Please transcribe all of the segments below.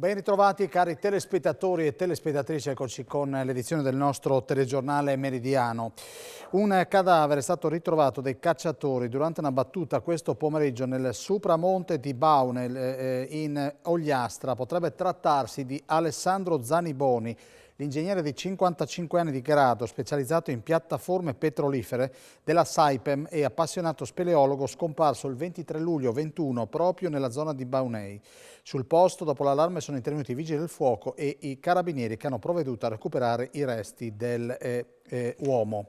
Ben ritrovati cari telespettatori e telespettatrici, eccoci con l'edizione del nostro telegiornale meridiano. Un cadavere è stato ritrovato dai cacciatori durante una battuta questo pomeriggio nel supramonte di Baunel in Ogliastra. Potrebbe trattarsi di Alessandro Zaniboni, l'ingegnere di 55 anni di grado, specializzato in piattaforme petrolifere della Saipem e appassionato speleologo, scomparso il 23 luglio 21 proprio nella zona di Baunei. Sul posto, dopo l'allarme, sono intervenuti i vigili del fuoco e i carabinieri che hanno provveduto a recuperare i resti dell'uomo.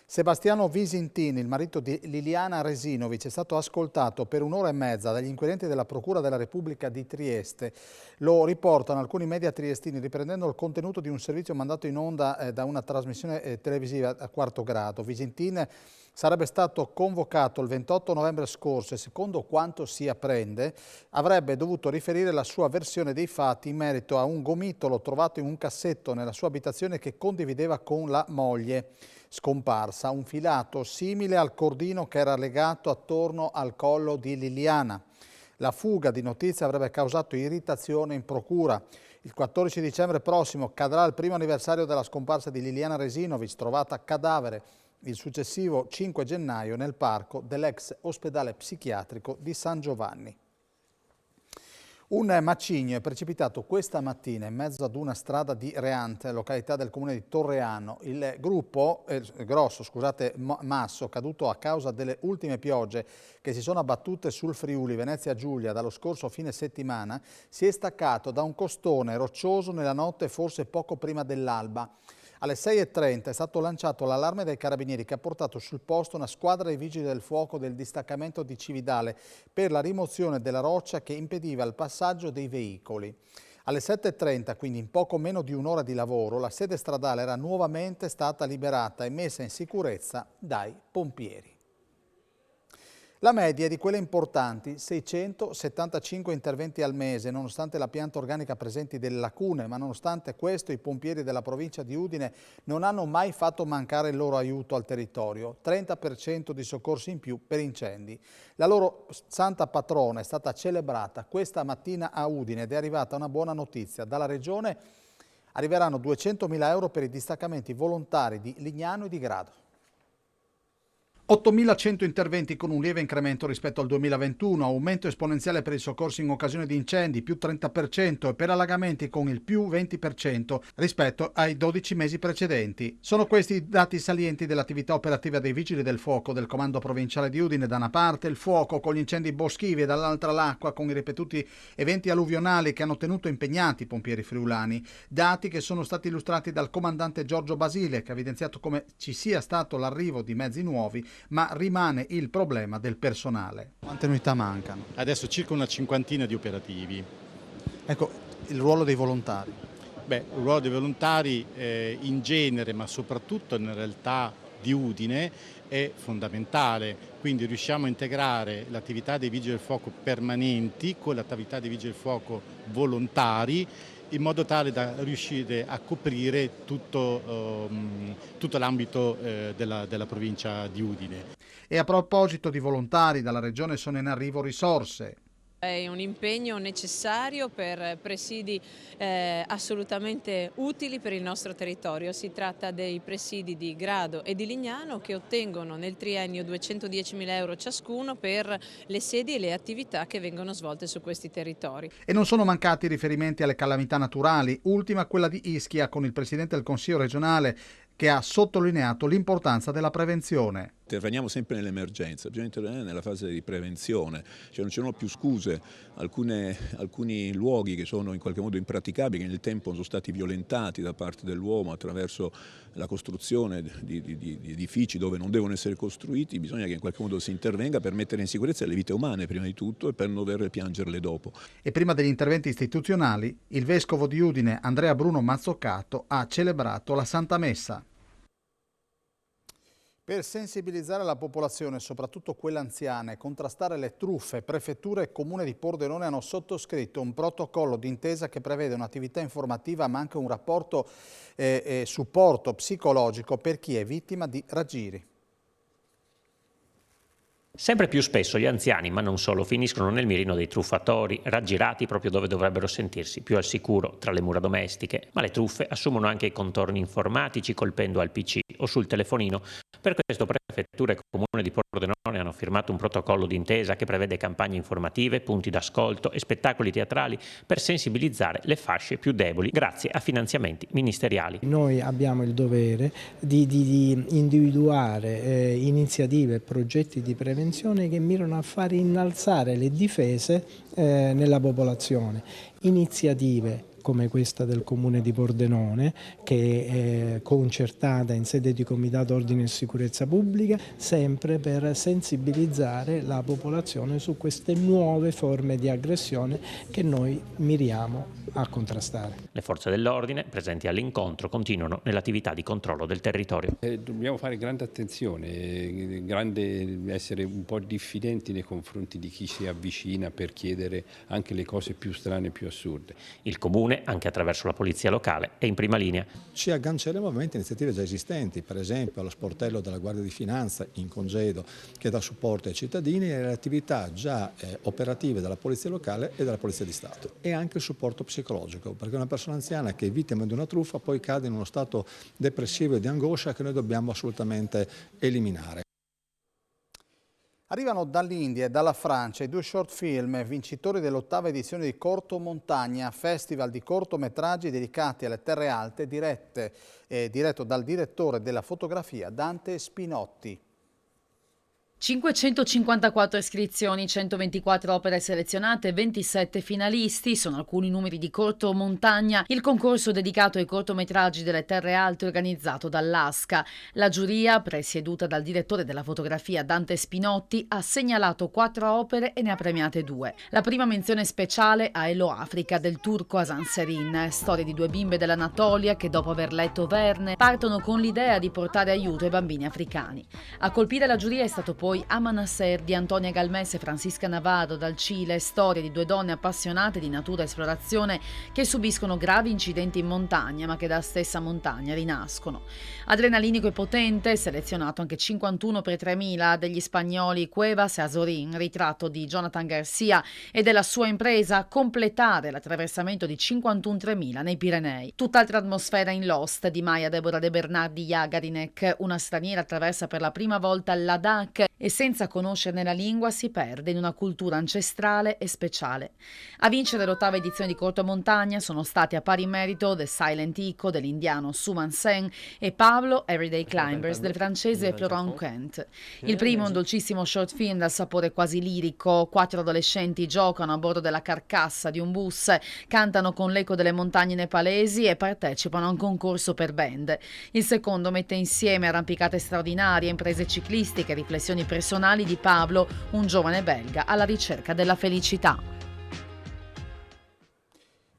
Sebastiano Visintini, il marito di Liliana Resinovic, è stato ascoltato per un'ora e mezza dagli inquirenti della Procura della Repubblica di Trieste. Lo riportano alcuni media triestini riprendendo il contenuto di un servizio mandato in onda da una trasmissione televisiva a quarto grado. Visintini sarebbe stato convocato il 28 novembre scorso e, secondo quanto si apprende, avrebbe dovuto riferire la sua versione dei fatti in merito a un gomitolo trovato in un cassetto nella sua abitazione che condivideva con la moglie scomparsa, un filato simile al cordino che era legato attorno al collo di Liliana. La fuga di notizie avrebbe causato irritazione in procura. Il 14 dicembre prossimo cadrà il primo anniversario della scomparsa di Liliana Resinovic, trovata cadavere il successivo 5 gennaio nel parco dell'ex ospedale psichiatrico di San Giovanni. Un macigno è precipitato questa mattina in mezzo ad una strada di Reante, località del comune di Torreano. Il grosso masso, caduto a causa delle ultime piogge che si sono abbattute sul Friuli Venezia Giulia dallo scorso fine settimana, si è staccato da un costone roccioso nella notte, forse poco prima dell'alba. Alle 6:30 è stato lanciato l'allarme dai carabinieri che ha portato sul posto una squadra dei vigili del fuoco del distaccamento di Cividale per la rimozione della roccia che impediva il passaggio dei veicoli. Alle 7:30, quindi in poco meno di un'ora di lavoro, la sede stradale era nuovamente stata liberata e messa in sicurezza dai pompieri. La media è di quelle importanti, 675 interventi al mese, nonostante la pianta organica presenti delle lacune, ma nonostante questo i pompieri della provincia di Udine non hanno mai fatto mancare il loro aiuto al territorio, 30% di soccorsi in più per incendi. La loro santa patrona è stata celebrata questa mattina a Udine ed è arrivata una buona notizia. Dalla regione arriveranno 200.000 euro per i distaccamenti volontari di Lignano e di Grado. 8.100 interventi con un lieve incremento rispetto al 2021, aumento esponenziale per i soccorsi in occasione di incendi, più 30%, e per allagamenti con il più 20% rispetto ai 12 mesi precedenti. Sono questi i dati salienti dell'attività operativa dei Vigili del Fuoco del Comando Provinciale di Udine. Da una parte il fuoco con gli incendi boschivi e dall'altra l'acqua con i ripetuti eventi alluvionali che hanno tenuto impegnati i pompieri friulani. Dati che sono stati illustrati dal comandante Giorgio Basile, che ha evidenziato come ci sia stato l'arrivo di mezzi nuovi, ma rimane il problema del personale. Quante unità mancano? Adesso circa una cinquantina di operativi. Ecco, il ruolo dei volontari. Il ruolo dei volontari in genere, ma soprattutto in realtà di Udine, è fondamentale. Quindi riusciamo a integrare l'attività dei vigili del fuoco permanenti con l'attività dei vigili del fuoco volontari, in modo tale da riuscire a coprire tutto l'ambito della provincia di Udine. E a proposito di volontari, dalla Regione sono in arrivo risorse. È un impegno necessario per presidi assolutamente utili per il nostro territorio. Si tratta dei presidi di Grado e di Lignano che ottengono nel triennio 210.000 euro ciascuno per le sedi e le attività che vengono svolte su questi territori. E non sono mancati riferimenti alle calamità naturali, ultima quella di Ischia con il Presidente del Consiglio regionale che ha sottolineato l'importanza della prevenzione. Interveniamo sempre nell'emergenza, bisogna intervenire nella fase di prevenzione, cioè non ci sono più scuse, alcuni luoghi che sono in qualche modo impraticabili, che nel tempo sono stati violentati da parte dell'uomo attraverso la costruzione di edifici dove non devono essere costruiti, bisogna che in qualche modo si intervenga per mettere in sicurezza le vite umane prima di tutto e per non dover piangerle dopo. E prima degli interventi istituzionali, il Vescovo di Udine, Andrea Bruno Mazzoccato, ha celebrato la Santa Messa. Per sensibilizzare la popolazione, soprattutto quella anziana, e contrastare le truffe, Prefettura e Comune di Pordenone hanno sottoscritto un protocollo d'intesa che prevede un'attività informativa ma anche un rapporto e supporto psicologico per chi è vittima di raggiri. Sempre più spesso gli anziani, ma non solo, finiscono nel mirino dei truffatori, raggirati proprio dove dovrebbero sentirsi più al sicuro, tra le mura domestiche. Ma le truffe assumono anche i contorni informatici, colpendo al PC o sul telefonino. Per questo prefetture e comune di Pordenone hanno firmato un protocollo d'intesa che prevede campagne informative, punti d'ascolto e spettacoli teatrali per sensibilizzare le fasce più deboli grazie a finanziamenti ministeriali. Noi abbiamo il dovere di individuare iniziative e progetti di prevenzione che mirano a far innalzare le difese nella popolazione. Iniziative come questa del Comune di Pordenone, che è concertata in sede di Comitato Ordine e Sicurezza Pubblica, sempre per sensibilizzare la popolazione su queste nuove forme di aggressione che noi miriamo a contrastare. Le forze dell'ordine, presenti all'incontro, continuano nell'attività di controllo del territorio. Dobbiamo fare grande attenzione, essere un po' diffidenti nei confronti di chi si avvicina per chiedere anche le cose più strane e più assurde. Il Comune, anche attraverso la polizia locale, è in prima linea. Ci agganceremo ovviamente a iniziative già esistenti, per esempio allo sportello della Guardia di Finanza in congedo che dà supporto ai cittadini e alle attività già operative della polizia locale e della polizia di Stato, e anche il supporto psicologico, perché una persona anziana che è vittima di una truffa poi cade in uno stato depressivo e di angoscia che noi dobbiamo assolutamente eliminare. Arrivano dall'India e dalla Francia i 2 short film vincitori dell'8ª edizione di Corto Montagna, festival di cortometraggi dedicati alle terre alte, diretto dal direttore della fotografia Dante Spinotti. 554 iscrizioni, 124 opere selezionate, 27 finalisti, sono alcuni numeri di Corto Montagna, il concorso dedicato ai cortometraggi delle terre alte organizzato dall'ASCA. La giuria, presieduta dal direttore della fotografia Dante Spinotti, ha segnalato 4 opere e ne ha premiate 2. La prima menzione speciale a Elo Africa del turco Hasan Serin, storia di 2 bimbe dell'Anatolia che dopo aver letto Verne partono con l'idea di portare aiuto ai bambini africani. A colpire la giuria è stato poi Amanaser di Antonia Galmés e Francisca Navarro dal Cile, storia di 2 donne appassionate di natura e esplorazione che subiscono gravi incidenti in montagna ma che dalla stessa montagna rinascono. Adrenalinico e potente, selezionato anche 51 per 3000 degli spagnoli Cuevas e Azorín, ritratto di Jonathan Garcia e della sua impresa a completare l'attraversamento di 51 3000 nei Pirenei. Tutt'altra atmosfera in Lost di Maya Deborah De Bernardi Jagarinek, una straniera attraversa per la prima volta l'Adak e senza conoscerne la lingua si perde in una cultura ancestrale e speciale. A vincere l'8ª edizione di Corto Montagna sono stati a pari merito The Silent Echo dell'indiano Suman Sen e Pablo Everyday Climbers del francese Florent Quent. Il primo è un dolcissimo short film dal sapore quasi lirico. 4 adolescenti giocano a bordo della carcassa di un bus, cantano con l'eco delle montagne nepalesi e partecipano a un concorso per band. Il secondo mette insieme arrampicate straordinarie, imprese ciclistiche, riflessioni personali di Pablo, un giovane belga alla ricerca della felicità.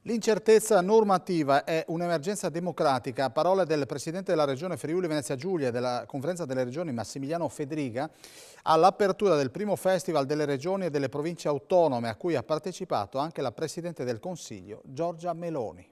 L'incertezza normativa è un'emergenza democratica. Parole del Presidente della Regione Friuli Venezia Giulia e della Conferenza delle Regioni Massimiliano Fedriga all'apertura del primo Festival delle Regioni e delle Province Autonome a cui ha partecipato anche la Presidente del Consiglio Giorgia Meloni.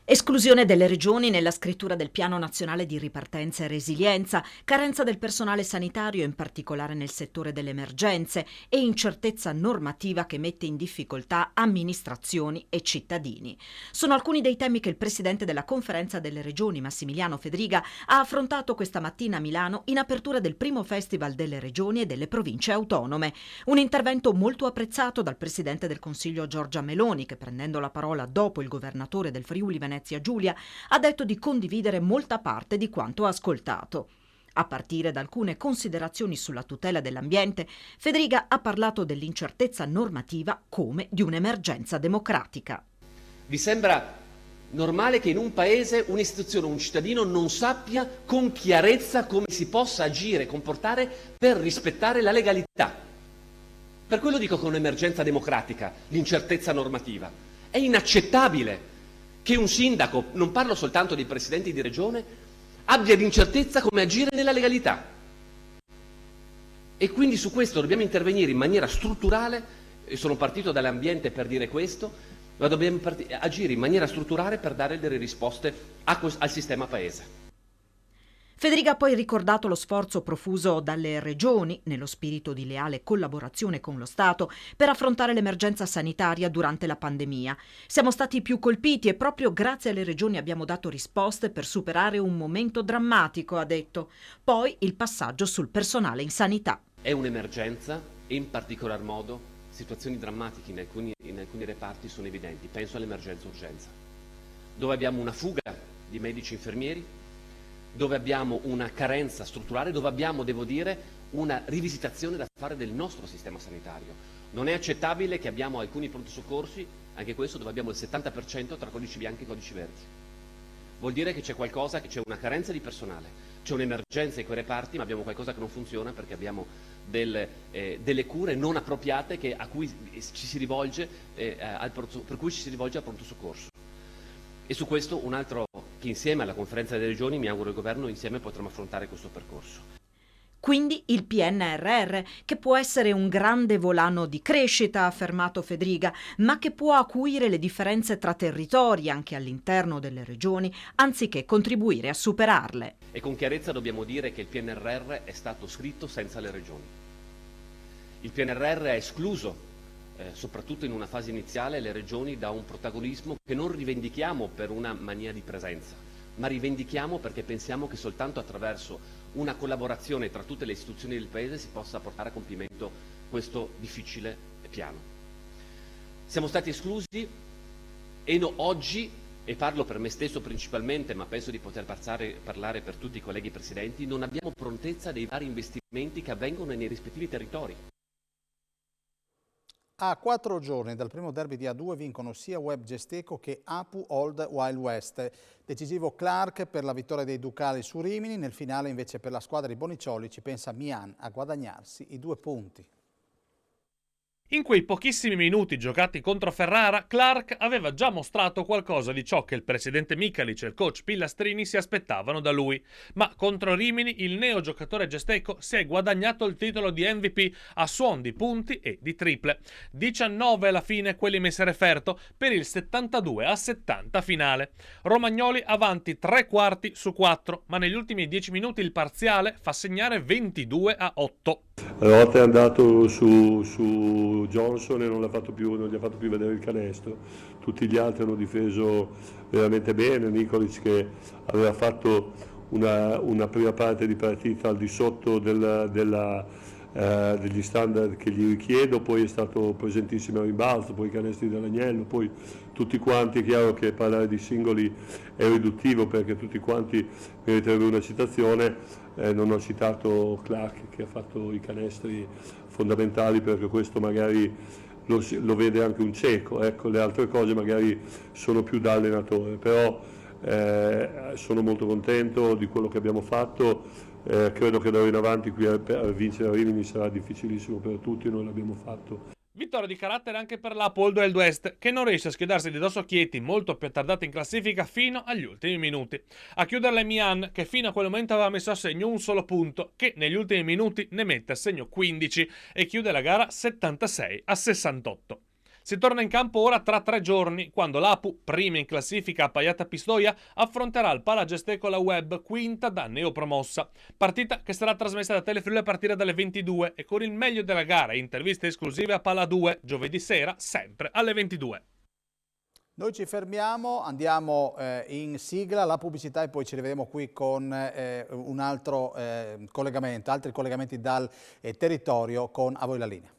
Esclusione delle regioni nella scrittura del Piano Nazionale di Ripartenza e Resilienza, carenza del personale sanitario in particolare nel settore delle emergenze e incertezza normativa che mette in difficoltà amministrazioni e cittadini. Sono alcuni dei temi che il Presidente della Conferenza delle Regioni Massimiliano Fedriga ha affrontato questa mattina a Milano in apertura del primo Festival delle Regioni e delle Province Autonome. Un intervento molto apprezzato dal Presidente del Consiglio Giorgia Meloni che, prendendo la parola dopo il governatore del Friuli Venezia Giulia, ha detto di condividere molta parte di quanto ha ascoltato. A partire da alcune considerazioni sulla tutela dell'ambiente, Fedriga ha parlato dell'incertezza normativa come di un'emergenza democratica. Vi sembra normale che in un paese un'istituzione, un cittadino non sappia con chiarezza come si possa agire e comportare per rispettare la legalità? Per quello dico che è un'emergenza democratica, l'incertezza normativa. È inaccettabile che un sindaco, non parlo soltanto dei presidenti di regione, abbia l'incertezza come agire nella legalità. E quindi su questo dobbiamo intervenire in maniera strutturale, e sono partito dall'ambiente per dire questo, ma dobbiamo agire in maniera strutturale per dare delle risposte al sistema paese. Federica ha poi ricordato lo sforzo profuso dalle regioni, nello spirito di leale collaborazione con lo Stato, per affrontare l'emergenza sanitaria durante la pandemia. Siamo stati più colpiti e proprio grazie alle regioni abbiamo dato risposte per superare un momento drammatico, ha detto. Poi il passaggio sul personale in sanità. È un'emergenza e in particolar modo situazioni drammatiche in alcuni reparti sono evidenti. Penso all'emergenza urgenza, dove abbiamo una fuga di medici e infermieri, dove abbiamo una carenza strutturale, dove abbiamo, devo dire, una rivisitazione da fare del nostro sistema sanitario. Non è accettabile che abbiamo alcuni pronto soccorsi, anche questo, dove abbiamo il 70% tra codici bianchi e codici verdi. Vuol dire che c'è qualcosa, che c'è una carenza di personale, c'è un'emergenza in quei reparti, ma abbiamo qualcosa che non funziona perché abbiamo delle cure non appropriate per cui ci si rivolge al pronto soccorso. E su questo un altro che insieme alla conferenza delle regioni, mi auguro il governo, insieme potremo affrontare questo percorso. Quindi il PNRR, che può essere un grande volano di crescita, ha affermato Fedriga, ma che può acuire le differenze tra territori anche all'interno delle regioni, anziché contribuire a superarle. E con chiarezza dobbiamo dire che il PNRR è stato scritto senza le regioni. Il PNRR ha escluso, soprattutto in una fase iniziale, le regioni da un protagonismo che non rivendichiamo per una mania di presenza, ma rivendichiamo perché pensiamo che soltanto attraverso una collaborazione tra tutte le istituzioni del Paese si possa portare a compimento questo difficile piano. Siamo stati esclusi e oggi, e parlo per me stesso principalmente, ma penso di poter parlare per tutti i colleghi presidenti, non abbiamo prontezza dei vari investimenti che avvengono nei rispettivi territori. A 4 giorni dal primo derby di A2 vincono sia Web Gesteco che Apu Old Wild West. Decisivo Clark per la vittoria dei Ducali su Rimini, nel finale invece per la squadra di Boniccioli ci pensa Mian a guadagnarsi i 2 punti. In quei pochissimi minuti giocati contro Ferrara, Clark aveva già mostrato qualcosa di ciò che il presidente Micalic e il coach Pillastrini si aspettavano da lui. Ma contro Rimini il neogiocatore Gesteco si è guadagnato il titolo di MVP a suon di punti e di triple. 19 alla fine quelli messi a referto per il 72-70 finale. Romagnoli avanti 3/4 su 4, ma negli ultimi 10 minuti il parziale fa segnare 22-8. La lotta è andato su Johnson e non gli ha fatto più vedere il canestro. Tutti gli altri hanno difeso veramente bene. Nikolic, che aveva fatto una prima parte di partita al di sotto degli standard che gli richiedo, poi è stato presentissimo al rimbalzo, poi i canestri dell'Agnello, poi tutti quanti. È chiaro che parlare di singoli è riduttivo perché tutti quanti meriterebbero una citazione. Non ho citato Clark, che ha fatto i canestri fondamentali, perché questo magari lo vede anche un cieco. Ecco, le altre cose magari sono più da allenatore, però sono molto contento di quello che abbiamo fatto. Credo che da ora in avanti qui a vincere a Rimini sarà difficilissimo per tutti, noi l'abbiamo fatto. Vittoria di carattere anche per l'Apu Old Wild West, che non riesce a schiodarsi di dosso Chieti, molto più attardata in classifica fino agli ultimi minuti. A chiuderla è Mian, che fino a quel momento aveva messo a segno un solo punto, che negli ultimi minuti ne mette a segno 15 e chiude la gara 76-68. Si torna in campo ora tra 3 giorni, quando l'Apu, prima in classifica appaiata a Pistoia, affronterà il Palagesteco La Web, quinta da neopromossa. Partita che sarà trasmessa da Telefriuli a partire dalle 22 e con il meglio della gara e interviste esclusive a Pala 2, giovedì sera, sempre alle 22. Noi ci fermiamo, andiamo in sigla, la pubblicità, e poi ci rivedremo qui con un altro collegamento, altri collegamenti dal territorio con A Voi la Linea.